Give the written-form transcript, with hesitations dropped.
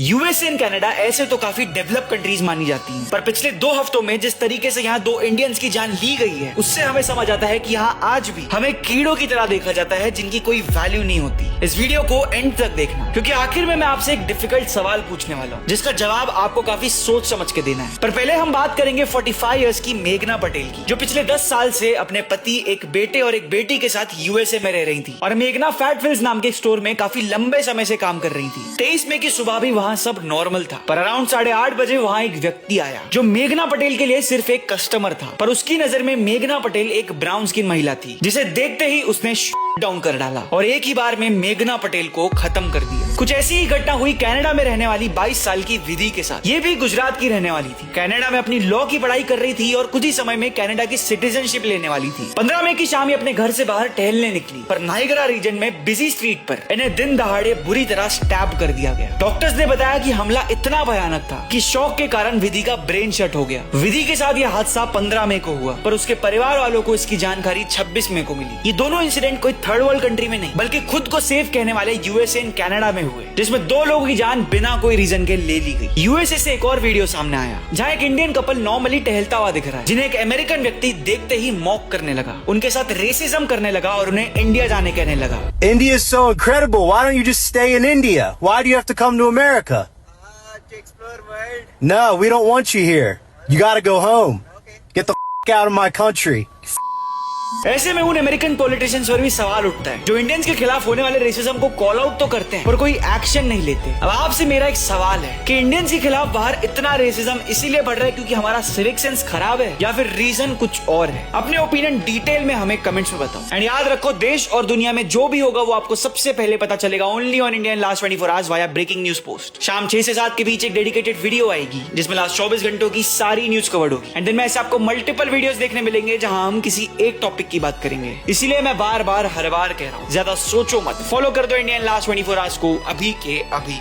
USA and Canada ऐसे तो काफी डेवलप कंट्रीज मानी जाती हैं, पर पिछले 2 हफ्तों में जिस तरीके से यहाँ 2 इंडियंस की जान ली गई है, उससे हमें समझ आता है कि यहाँ आज भी हमें कीड़ों की तरह देखा जाता है जिनकी कोई वैल्यू नहीं होती। इस वीडियो को एंड तक देखना, क्योंकि आखिर में मैं आपसे एक डिफिकल्ट सवाल पूछने वाला हूँ जिसका जवाब आपको काफी सोच समझ के देना है। पर पहले हम बात करेंगे 45 इयर्स की मेघना पटेल की, जो पिछले 10 साल से अपने पति, एक बेटे और एक बेटी के साथ यूएसए में रह रही थी। और मेघना फैटफिल्स नाम के स्टोर में काफी लंबे समय से काम कर रही थी। 23 मई की सुबह भी वहाँ सब नॉर्मल था, पर अराउंड 8:30 बजे वहाँ एक व्यक्ति आया जो मेघना पटेल के लिए सिर्फ एक कस्टमर था। पर उसकी नजर में मेघना पटेल एक ब्राउन स्किन महिला थी, जिसे देखते ही उसने डाउन कर डाला और एक ही बार में मेघना पटेल को खत्म कर दिया। कुछ ऐसी ही घटना हुई कनाडा में रहने वाली 22 साल की विधि के साथ। ये भी गुजरात की रहने वाली थी, कनाडा में अपनी लॉ की पढ़ाई कर रही थी और कुछ ही समय में कनाडा की सिटीजनशिप लेने वाली थी। 15 मई की शाम ये अपने घर से बाहर टहलने निकली, पर नायगरा रीजन में बिजी स्ट्रीट पर इन्हें दिन दहाड़े बुरी तरह स्टैब कर दिया गया। डॉक्टर्स ने बताया कि हमला इतना भयानक था कि शॉक के कारण विधि का ब्रेन शट हो गया। विधि के साथ यह हादसा 15 मई को हुआ, पर उसके परिवार वालों को इसकी जानकारी 26 मई को मिली। ये दोनों इंसिडेंट कोई थर्ड वर्ल्ड कंट्री में नहीं, बल्कि खुद को सेफ कहने वाले यूएसए एंड कनाडा में हुए, जिसमें 2 लोगों की जान बिना कोई रीजन के ले ली गई। यूएसए से एक और वीडियो सामने आया जहां एक इंडियन कपल नॉर्मली टहलता हुआ दिख रहा है, जिन्हें एक अमेरिकन व्यक्ति देखते ही मॉक करने लगा, उनके साथ रेसिज्म करने लगा और उन्हें इंडिया जाने कहने लगा। India is so incredible. Why don't you just stay in India? Why do you have to come to America? To explore world. No, we don't want you here. You gotta go home. Okay. Get the out of my country. ऐसे में उन American politicians पर भी सवाल उठता है जो Indians के खिलाफ होने वाले रेसिज्म को कॉल आउट तो करते हैं पर कोई एक्शन नहीं लेते। अब आपसे मेरा एक सवाल है कि इंडियंस के खिलाफ बाहर इतना रेसिज्म इसीलिए बढ़ रहा है क्योंकि हमारा सिविक सेंस खराब है या फिर रीजन कुछ और है? अपने ओपिनियन डिटेल में हमें कमेंट्स में बताओ। एंड याद रखो, देश और दुनिया में जो भी होगा वो आपको सबसे पहले पता चलेगा only on India last 24 hours via breaking news post. शाम 6 से 7 के बीच एक डेडिकेटेड वीडियो आएगी जिसमें लास्ट 24 घंटों की सारी न्यूज कवर्ड होगी। एंड दिन में ऐसे आपको मल्टीपल वीडियोस देखने मिलेंगे जहां हम किसी एक टॉपिक की बात करेंगे। इसीलिए मैं बार बार हर बार कह रहा हूं, ज्यादा सोचो मत, फॉलो कर दो इंडियन लास्ट 24 आवर्स को अभी के अभी।